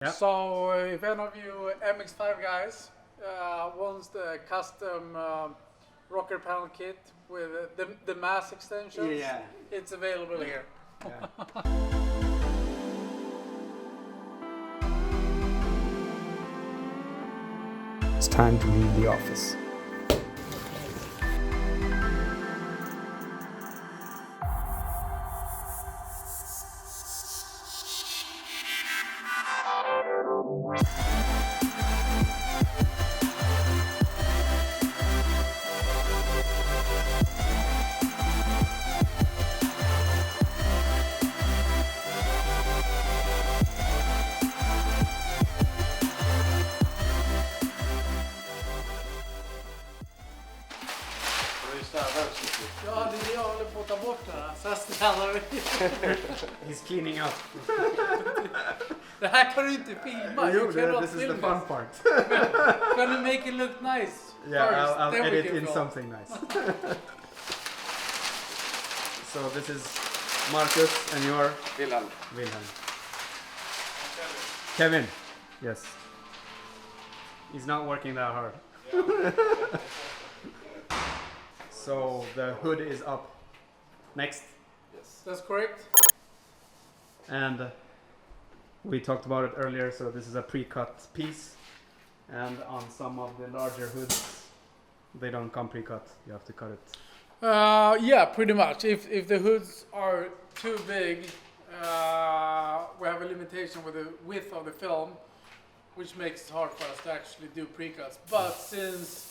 Yep. So if any of you MX5 guys wants the custom rocker panel kit with the mass extensions, it's available here. It's time to leave the office. Ja, det är det jag håller på att ta bort här. Så här stannar vi. He's cleaning up. Det här kan du inte filma. You this is the fun part. Can you make it look nice? Yeah, first, I'll then edit in something nice. So this is Marcus and you're Wilhelm. Kevin. Yes. He's not working that hard. So the hood is up. Next. Yes, that's correct. And we talked about it earlier, so this is a pre-cut piece. And on some of the larger hoods, they don't come pre-cut. You have to cut it. Yeah, pretty much. If the hoods are too big, we have a limitation with the width of the film, which makes it hard for us to actually do pre-cuts. But since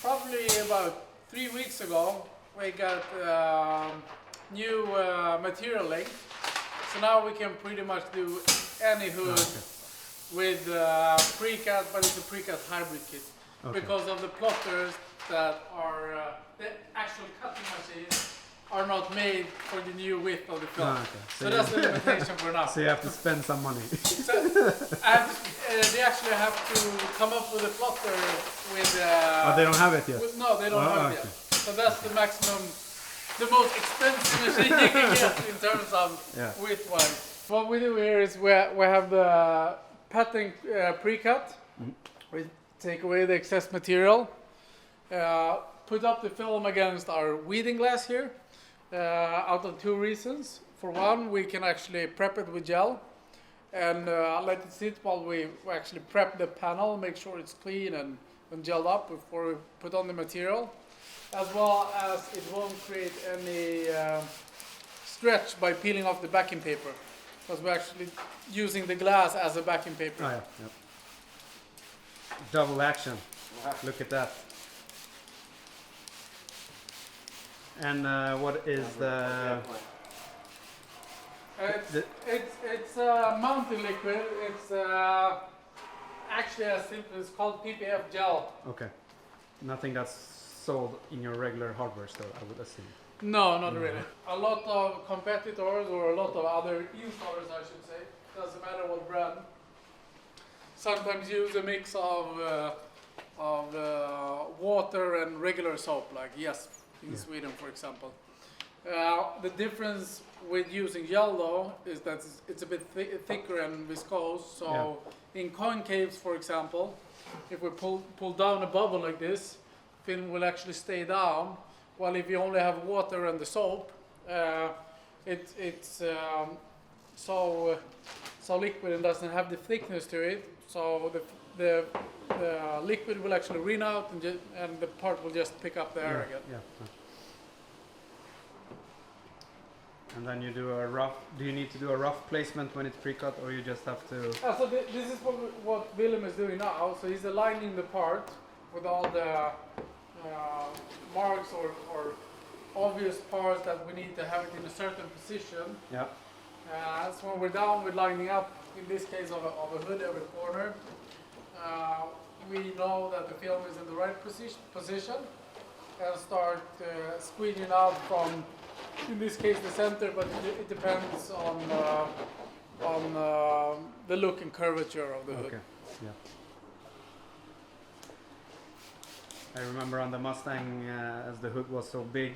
probably about 3 weeks ago, we got new material length. So now we can pretty much do any hood with pre-cut, but it's a pre-cut hybrid kit. Because of the plotters that are, the actual cutting machines are not made for the new width of the film. So that's the limitation for now. So you have to spend some money. So, they actually have to come up with a plotter with... oh, they don't have it yet? No, they don't have it yet. So that's the maximum, the most expensive machine you can get in terms of width-wise. What we do here is we have the pattern pre-cut. We take away the excess material, put up the film against our weeding glass here, out of 2 reasons. For one, we can actually prep it with gel and let it sit while we actually prep the panel, make sure it's clean and gelled up before we put on the material, as well as it won't create any stretch by peeling off the backing paper, because we're actually using the glass as a backing paper. Oh, yeah. Yep. Double action. Look at that. And what is the... It's mountain liquid. It's actually as simple. It's called PPF gel. Okay. Nothing that's sold in your regular hardware store, I would assume. No, not really. A lot of competitors or a lot of other installers, I should say, doesn't matter what brand, sometimes use a mix of water and regular soap, like in Sweden, for example. The difference with using gel though is that it's a bit thicker and viscose. So in concaves, for example, if we pull down a bubble like this, film will actually stay down. While if you only have water and the soap, it's so liquid and doesn't have the thickness to it. So the liquid will actually rin out and the part will just pick up the air again. Yeah. And then you do a rough. Do you need to do a rough placement when it's pre-cut, or you just have to? So this is what Willem is doing now. So he's aligning the part with all the marks or obvious parts that we need to have it in a certain position. Yeah. So when we're done with lining up, in this case of a hood every corner, we know that the film is in the right position and start squeezing out from, in this case, the center, but it depends on the look and curvature of the hood. Okay. Yeah. I remember on the Mustang, as the hood was so big,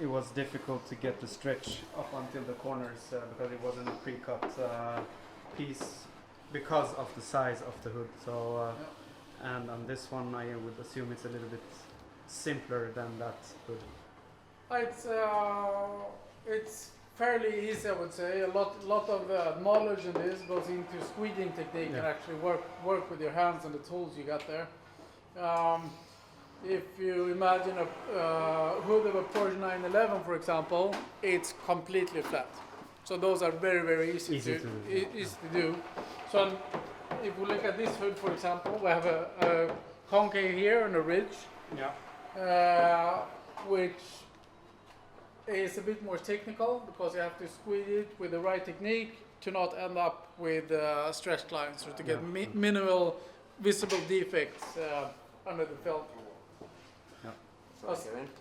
it was difficult to get the stretch up until the corners because it wasn't a pre-cut piece. because of the size of the hood. So and on this one I would assume it's a little bit simpler than that hood. It's fairly easy, I would say. A lot of knowledge in this goes into squeeging technique and actually work with your hands and the tools you got there. If you imagine a hood of a Porsche 911, for example, it's completely flat. So those are very easy to do. So if we look at this hood, for example, we have a concave here and a ridge, which is a bit more technical because you have to squeeze it with the right technique to not end up with stretched lines or to get minimal visible defects under the film.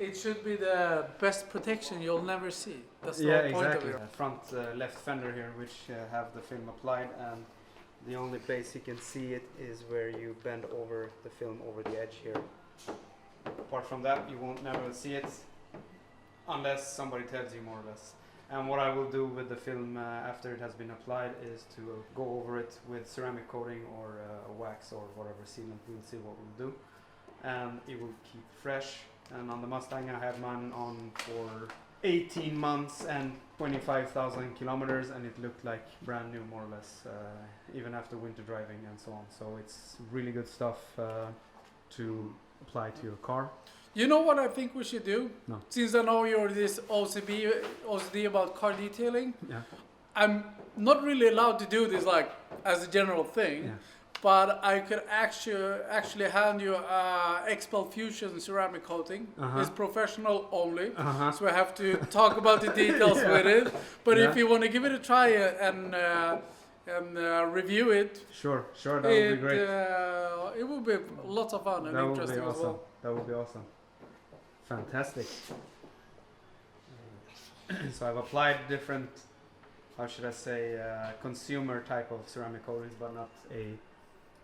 It should be the best protection you'll never see. That's the whole point of it. Front left fender here, which have the film applied, and the only place you can see it is where you bend over the film over the edge here. Apart from that, you won't never see it unless somebody tells you, more or less. And what I will do with the film after it has been applied is to go over it with ceramic coating or a wax or whatever sealant. We'll see what we'll do, and it will keep fresh. And on the Mustang I had mine on for 18 months and 25,000 kilometers, and it looked like brand new, more or less, even after winter driving and so on. So it's really good stuff to apply to your car. You know what I think we should do? No. Since I know you're this OCD about car detailing, I'm not really allowed to do this like as a general thing. But I could actually hand you XPEL Fusion ceramic coating. It's professional only, so I have to talk about the details with it. But if you want to give it a try and review it, sure, that would be great. It will be lots of fun and interesting as well. That would be awesome. Fantastic. So I've applied different, how should I say, consumer type of ceramic coatings, but not a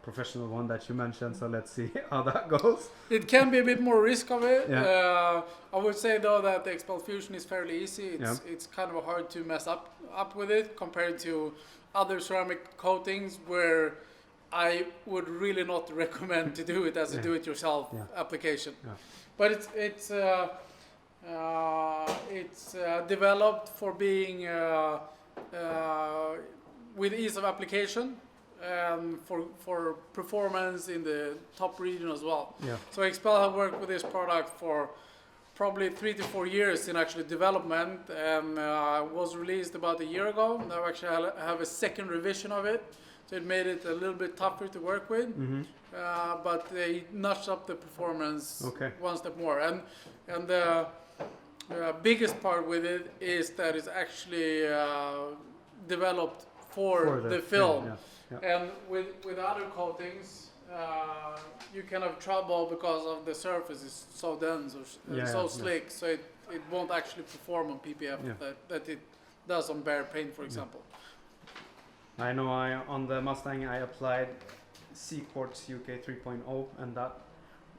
professional one that you mentioned, so let's see how that goes. It can be a bit more risk of it. I would say though that the XPEL Fusion is fairly easy. It's kind of hard to mess up with it compared to other ceramic coatings where I would really not recommend to do it as a do-it-yourself application. But it's developed for being with ease of application. For performance in the top region as well. So XPEL have worked with this product for probably 3 to 4 years in actually development, and was released about a year ago. Now actually I have a second revision of it, so it made it a little bit tougher to work with, but they notched up the performance one step more. And the biggest part with it is that it's actually developed for the film. And with other coatings, you can have trouble because of the surface is so dense or so slick, so it won't actually perform on PPF that it does on bare paint, for example. I know on the Mustang I applied Seaports UK 3.0, and that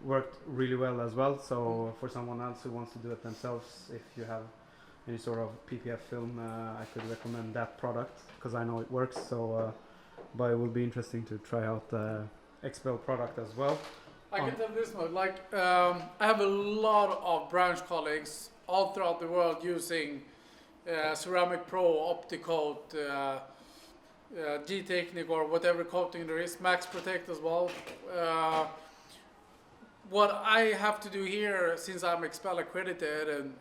worked really well as well. So for someone else who wants to do it themselves, if you have any sort of PPF film, I could recommend that product because I know it works. So. But it will be interesting to try out the XPEL product as well. I can tell this much, like I have a lot of branch colleagues all throughout the world using Ceramic Pro, Opticoat, G-Technic or whatever coating there is, Max Protect as well. What I have to do here, since I'm XPEL accredited and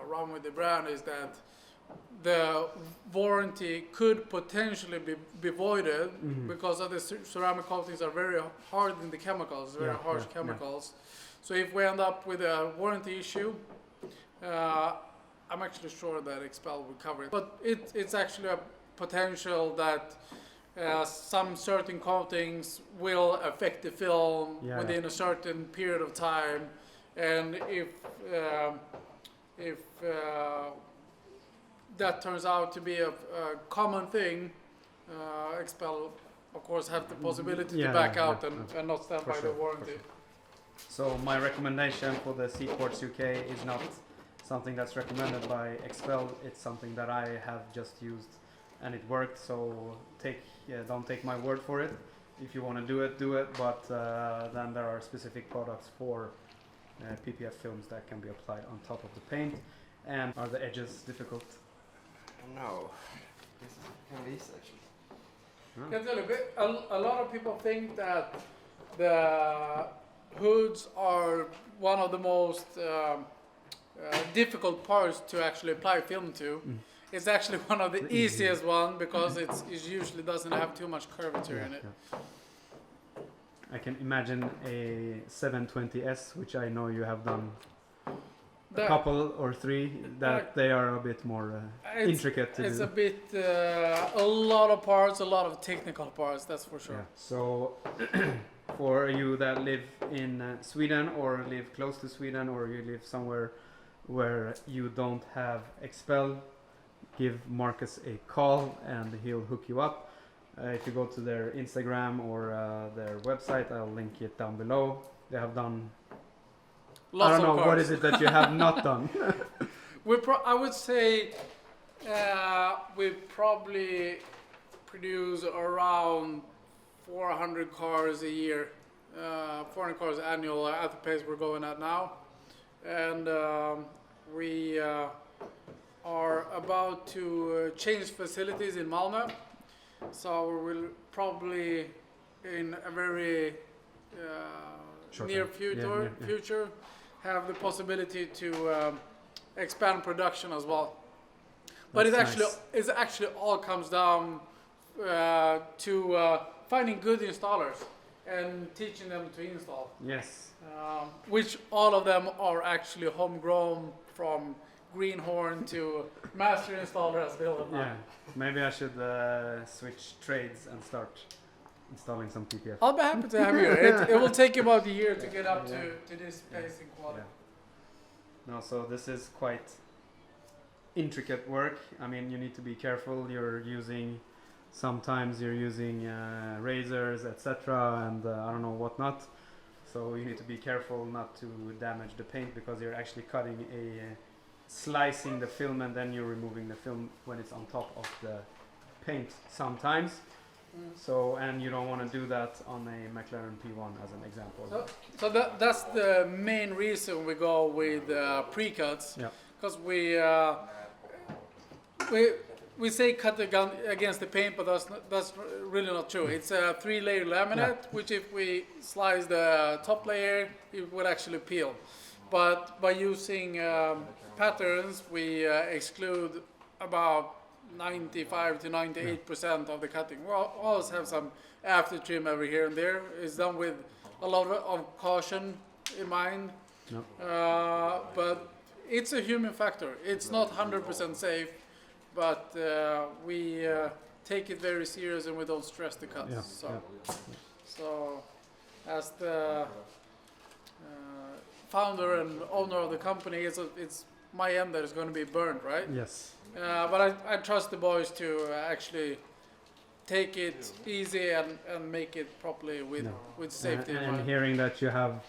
run with the brand, is that the warranty could potentially be voided because of the ceramic coatings are very hard in the chemicals, very harsh chemicals. So if we end up with a warranty issue, I'm actually sure that XPEL will cover it. But it's actually a potential that some certain coatings will affect the film within a certain period of time, and if that turns out to be a common thing, XPEL of course have the possibility to back out and not stand by the warranty. So my recommendation for the Seaports UK is not something that's recommended by XPEL. It's something that I have just used and it worked. So don't take my word for it. If you want to do it. But then there are specific products for PPF films that can be applied on top of the paint. And are the edges difficult? No, this is kind of easy actually. I can tell you, a lot of people think that the hoods are one of the most difficult parts to actually apply film to. It's actually one of the easiest one because it usually doesn't have too much curvature in it. I can imagine a 720S, which I know you have done a couple or three, that they are a bit more intricate to It's do. a bit, a lot of parts, a lot of technical parts, that's for sure. Yeah. So for you that live in Sweden or live close to Sweden, or you live somewhere where you don't have XPEL, give Marcus a call and he'll hook you up. If you go to their Instagram or their website, I'll link it down below. They have done... Lots I don't know, of cars. what is it that you have not done? I would say we probably produce around 400 cars a year, 400 cars annual at the pace we're going at now. And we are about to change facilities in Malmö. So we'll probably in a very near future have the possibility to expand production as well. But it actually all comes down to finding good installers and teaching them to install. Yes. Which all of them are actually homegrown from greenhorn to master installer as well. Yeah, maybe I should switch trades and start installing some PPF. I'll be happy to have you. It will take about a year to get up to this pace and quality. Yeah. No, so this is quite intricate work. I mean, you need to be careful. Sometimes you're using razors, etc., and I don't know what not. So you need to be careful not to damage the paint, because you're actually cutting slicing the film and then you're removing the film when it's on top of the paint sometimes. So, and you don't want to do that on a McLaren P1 as an example. So that's the main reason we go with pre-cuts, because we say cut against the paint, but that's really not true. It's a 3-layer laminate, which if we slice the top layer, it will actually peel. But by using patterns, we exclude about 95 to 98% of the cutting. We'll always have some after trim every here and there. It's done with a lot of caution in mind. But it's a human factor. It's not 100% safe, but we take it very serious and we don't stress the cuts. So as the founder and owner of the company, it's my end that is going to be burned, right? Yes. But I trust the boys to actually take it easy and make it properly with safety in mind. And hearing that you have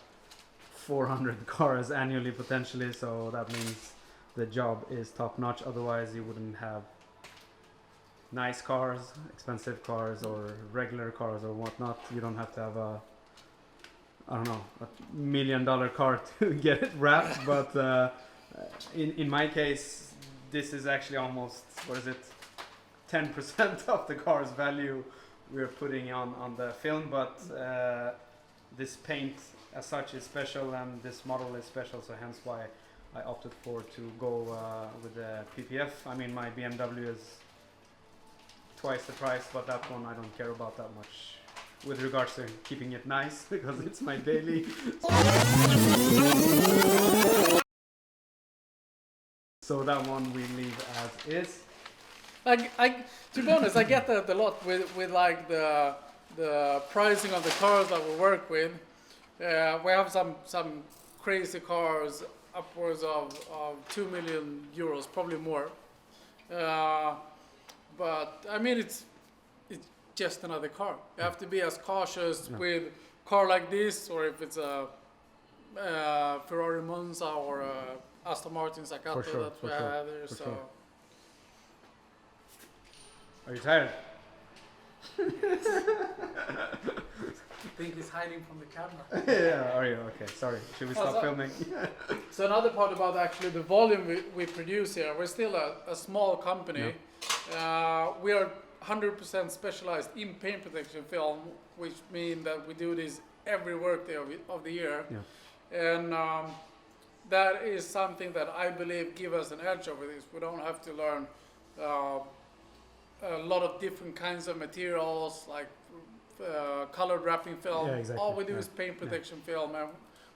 400 cars annually potentially, so that means the job is top notch. Otherwise you wouldn't have nice cars, expensive cars, or regular cars or whatnot. You don't have to have a $1 million car to get it wrapped, but in my case, this is actually almost, 10% of the car's value we're putting on the film, but this paint as such is special and this model is special, so hence why I opted to go with the PPF. I mean, my BMW is twice the price, but that one I don't care about that much with regards to keeping it nice, because it's my daily. So that one we leave as is. To be honest, I get that a lot with like the pricing of the cars that we work with. We have some crazy cars upwards of 2 million euros, probably more. But I mean, it's just another car. You have to be as cautious with a car like this, or if it's a Ferrari Monza or a Aston Martin Sakato that we have there. So. Are you tired? I think he's hiding from the camera. Yeah, are you? Okay, sorry. Should we stop filming? So another part about actually the volume we produce here, we're still a small company. Yeah. We are 100% specialized in paint protection film, which means that we do this every workday of the year. Yeah. And that is something that I believe gives us an edge over this. We don't have to learn a lot of different kinds of materials like colored wrapping film. Yeah, exactly. All we do is paint protection film, and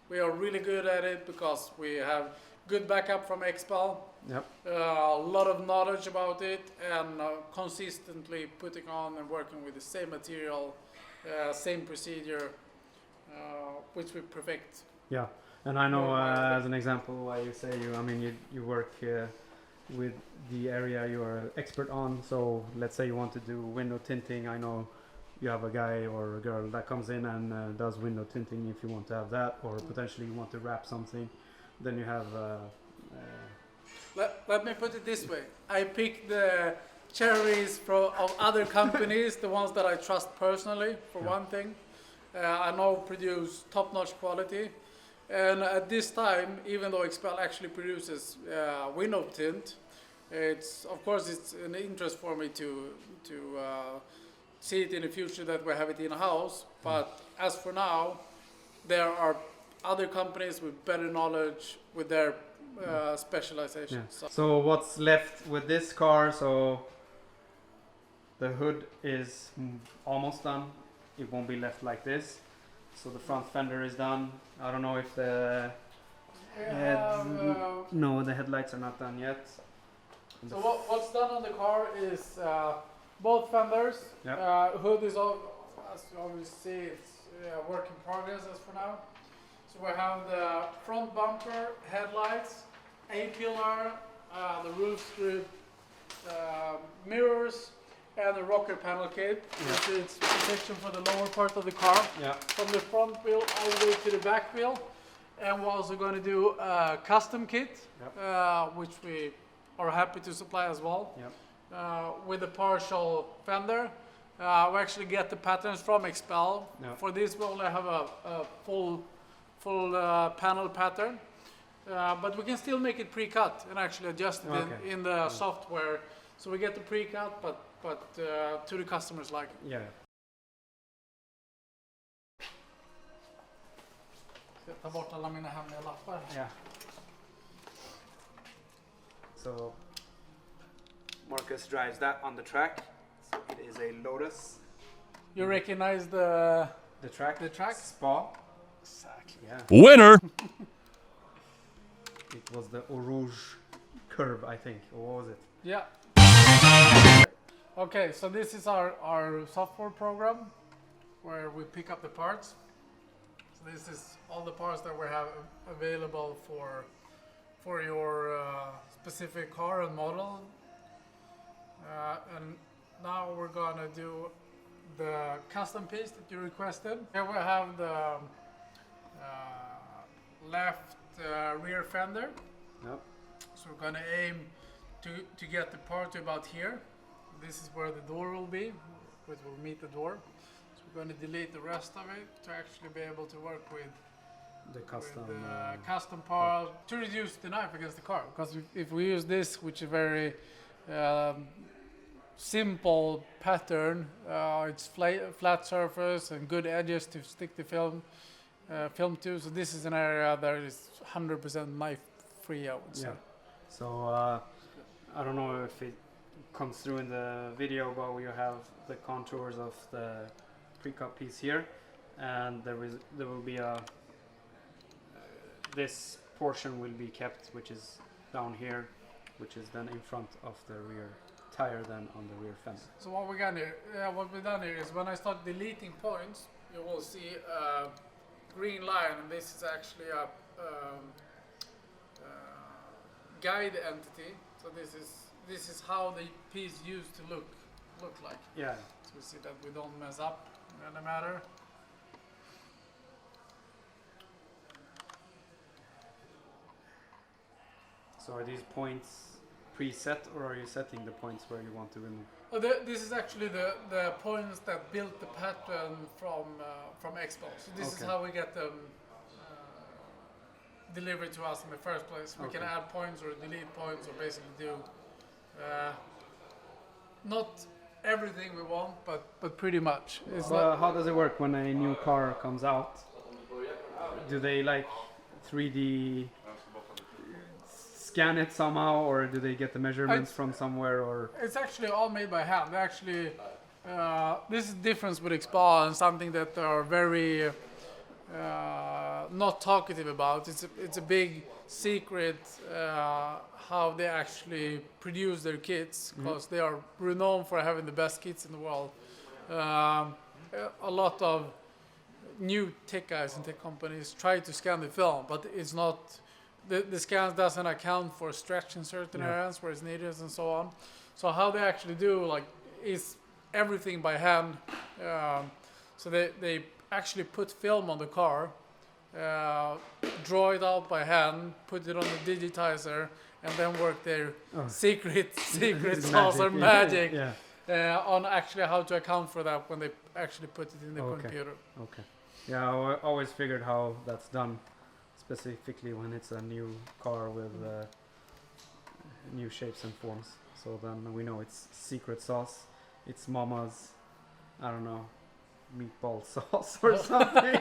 we are really good at it because we have good backup from XPEL. Yep. A lot of knowledge about it, and consistently putting on and working with the same material, same procedure, which we perfect. Yeah, and I know as an example why you say you work with the area you are expert on. So let's say you want to do window tinting. I know you have a guy or a girl that comes in and does window tinting if you want to have that, or potentially you want to wrap something. Then you have. Let me put it this way: I pick the cherries of other companies, the ones that I trust personally. For one thing, I know produce top-notch quality. And at this time, even though XPEL actually produces window tint, it's an interest for me to see it in the future that we have it in house. But as for now, there are other companies with better knowledge with their specialization. Yeah. So what's left with this car? So the hood is almost done. It won't be left like this. So the front fender is done. I don't know if the no, the headlights are not done yet. So what's done on the car is both fenders. Yep. Hood is all, as you always see, it's work in progress as for now. So we have the front bumper, headlights, A-pillar, the roof strip, mirrors, and the rocker panel kit, which is protection for the lower part of the car, from the front wheel all the way to the back wheel. And we're also going to do a custom kit, which we are happy to supply as well, with a partial fender. We actually get the patterns from XPEL. For this we only have a full panel pattern, but we can still make it pre-cut and actually adjust it in the software. So we get the pre-cut, but to the customer's liking. Yeah. Ska ta bort alla mina hemliga lappar. Yeah. So Marcus drives that on the track. So it is a Lotus. You recognize the track? The track? Spa. Exactly. Yeah. Winner! It was the Eau Rouge curve, I think. Or what was it? Yeah. Okay, so this is our software program where we pick up the parts. So this is all the parts that we have available for your specific car and model. And now we're gonna do the custom piece that you requested. Here we have the left rear fender. Yep. So we're gonna aim to get the part to about here. This is where the door will be, which will meet the door. So we're going to delete the rest of it to actually be able to work with the custom part to reduce the knife against the car. Because if we use this, which is very simple pattern, it's flat surface and good edges to stick the film to. So this is an area that is 100% knife free, I would say. Yeah. So I don't know if it comes through in the video, but we have the contours of the pre-cut piece here, and there will be this portion will be kept, which is down here, which is then in front of the rear tire, then on the rear fender. So what we've done here is when I start deleting points, you will see a green line, and this is actually a guide entity. So this is how the piece used to look like. Yeah. So we see that we don't mess up in any matter. So are these points preset, or are you setting the points where you want to remove? Oh, this is actually the points that built the pattern from XPEL. So this is how we get them delivered to us in the first place. We can add points or delete points or basically do not everything we want, but pretty much. So how does it work when a new car comes out? Do they like 3D scan it somehow, or do they get the measurements from somewhere? Or it's actually all made by hand. They actually, this is the difference with XPEL and something that are very not talkative about. It's a big secret how they actually produce their kits, because they are renowned for having the best kits in the world. A lot of new tech guys and tech companies try to scan the film, but it's not. The scan doesn't account for stretch in certain areas where it's needed and so on. So how they actually do is everything by hand. So they actually put film on the car, draw it out by hand, put it on the digitizer, and then work their secret sauce or magic on actually how to account for that when they actually put it in the computer. Okay. Yeah, I always figured how that's done, specifically when it's a new car with new shapes and forms. So then we know it's secret sauce. It's mama's, I don't know, meatball sauce or something.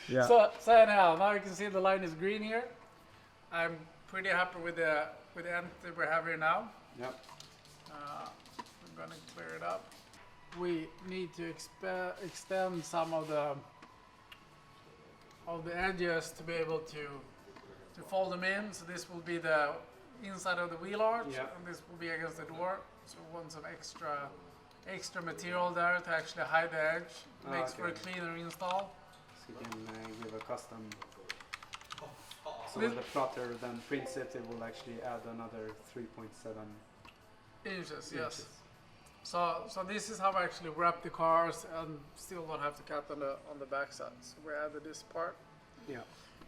Yeah. So anyhow, now you can see the line is green here. I'm pretty happy with the end that we have here now. Yep. We're gonna clear it up. We need to extend some of the edges to be able to fold them in. So this will be the inside of the wheel arch, and this will be against the door. So we want some extra material there to actually hide the edge. Makes for a cleaner install. So you can give a custom. So when the plotter then prints it, it will actually add another 3.7 inches. Yes. So this is how I actually wrap the cars and still don't have to cut on the back side. So we added this part. Yeah.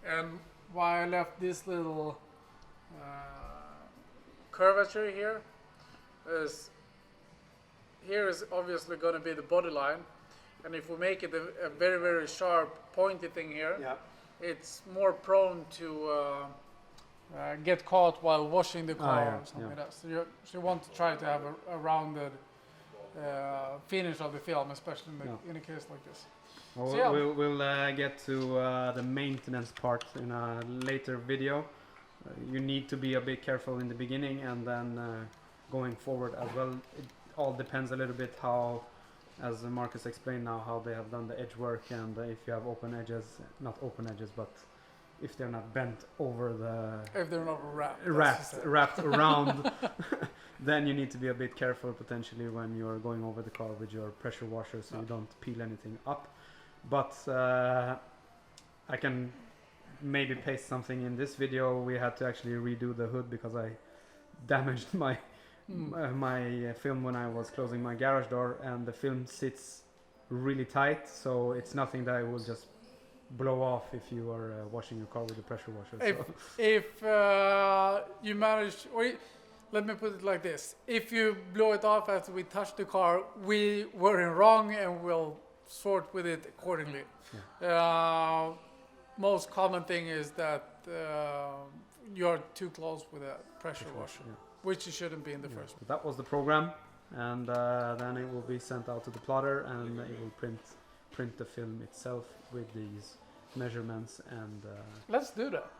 And why I left this little curvature here is obviously going to be the body line, and if we make it a very, very sharp pointy thing here, it's more prone to get caught while washing the car or something like that. So you want to try to have a rounded finish of the film, especially in a case like this. Well, so we'll get to the maintenance part in a later video. You need to be a bit careful in the beginning, and then going forward as well. It all depends a little bit how, as Marcus explained now, how they have done the edge work, and if you have open edges, not open edges, but if they're not bent over the... If they're not wrapped around, then you need to be a bit careful potentially when you're going over the car with your pressure washer, so you don't peel anything up. But I can maybe paste something in this video. We had to actually redo the hood because I damaged my film when I was closing my garage door, and the film sits really tight, so it's nothing that I will just blow off if you are washing your car with a pressure washer. If you manage, let me put it like this: if you blow it off after we touch the car, we were in wrong, and we'll sort with it accordingly. Most common thing is that you're too close with a pressure washer, which you shouldn't be in the first place. That was the program, and then it will be sent out to the plotter, and it will print the film itself with these measurements. And let's do that.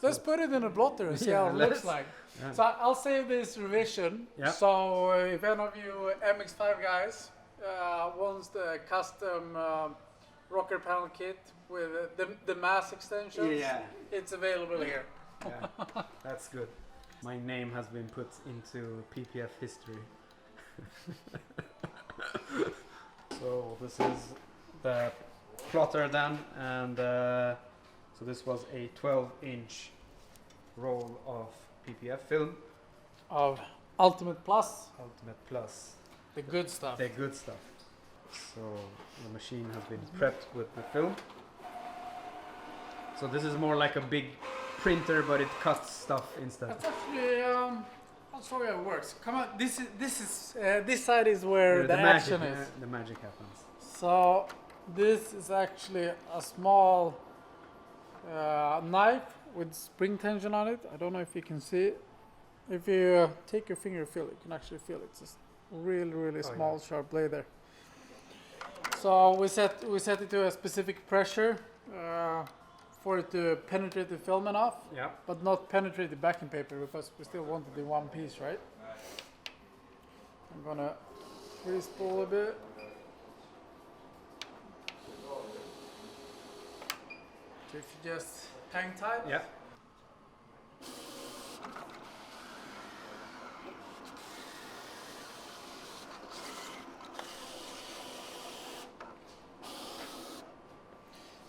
Let's put it in a blotter and see how it looks like. So I'll save this revision. So if any of you MX5 guys wants the custom rocker panel kit with the mass extensions, it's available here. That's good. My name has been put into PPF history. So this is the plotter then, and so this was a 12-inch roll of PPF film of Ultimate Plus. Ultimate Plus. The good stuff. The good stuff. So the machine has been prepped with the film. So this is more like a big printer, but it cuts stuff instead. That's actually I'll show you how it works. Come on, this side is where the action magic, is. the magic happens. So this is actually a small knife with spring tension on it. I don't know if you can see it. If you take your finger, feel it. You can actually feel it. It's just really small, sharp blade there. So we set it to a specific pressure for it to penetrate the film enough, but not penetrate the backing paper because we still want it in one piece, right? I'm gonna re-spool a bit. So if you just hang tight. Yeah.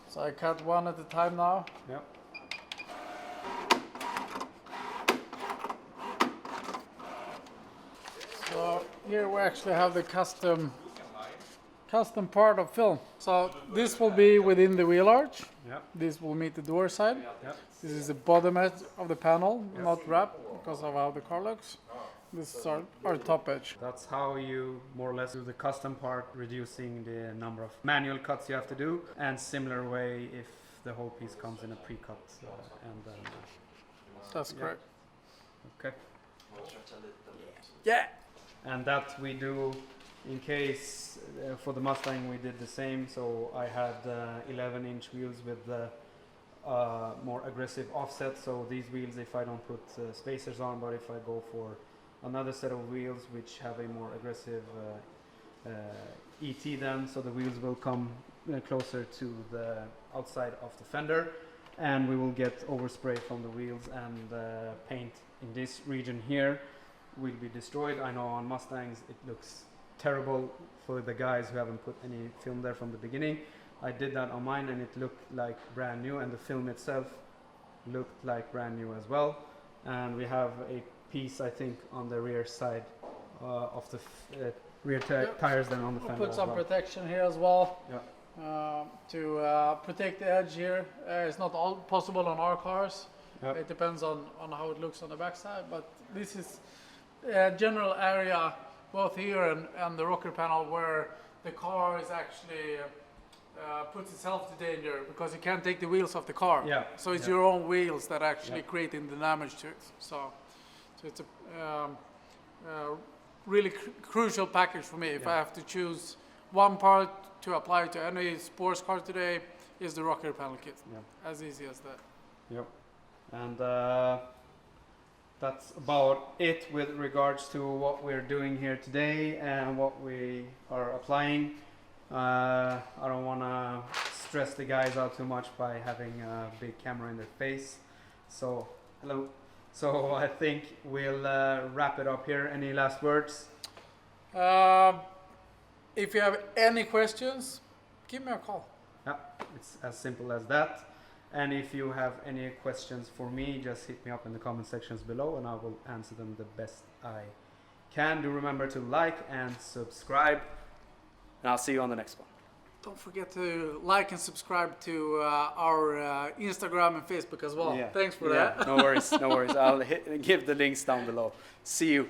So I cut one at a time now. Yep. So here we actually have the custom part of film. So this will be within the wheel arch. Yep. This will meet the door side. Yep. This is the bottom edge of the panel, not wrapped because of how the car looks. This is our top edge. That's how you more or less do the custom part, reducing the number of manual cuts you have to do. And similar way if the whole piece comes in a pre-cut. That's correct. Okay. Yeah. And that we do in case for the Mustang we did the same. So I had 11-inch wheels with more aggressive offset. So these wheels, if I don't put spacers on, but if I go for another set of wheels which have a more aggressive ET then, so the wheels will come closer to the outside of the fender, and we will get overspray from the wheels, and paint in this region here will be destroyed. I know on Mustangs it looks terrible for the guys who haven't put any film there from the beginning. I did that on mine and it looked like brand new, and the film itself looked like brand new as well. And we have a piece, I think, on the rear side of the rear tires than on the fender. We'll put some well. protection here as well. Yeah. To protect the edge here. It's not all possible on our cars. Yep. It depends on how it looks on the backside, but this is a general area both here and the rocker panel where the car is actually puts itself to danger because you can't take the wheels off the car. Yeah. So it's your own wheels that actually creating the damage to it. So it's a really crucial package for me. If I have to choose one part to apply to any sports car today, is the rocker panel kit. Yeah. As easy as that. Yep. And that's about it with regards to what we're doing here today and what we are applying. I don't want to stress the guys out too much by having a big camera in their face. So, hello. So I think we'll wrap it up here. Any last words? If you have any questions, give me a call. Yeah, it's as simple as that. And if you have any questions for me, just hit me up in the comment sections below and I will answer them the best I can. Do remember to like and subscribe. And I'll see you on the next one. Don't forget to like and subscribe to our Instagram and Facebook as well. Yeah. Thanks for that. No worries, no worries. I'll give the links down below. See you.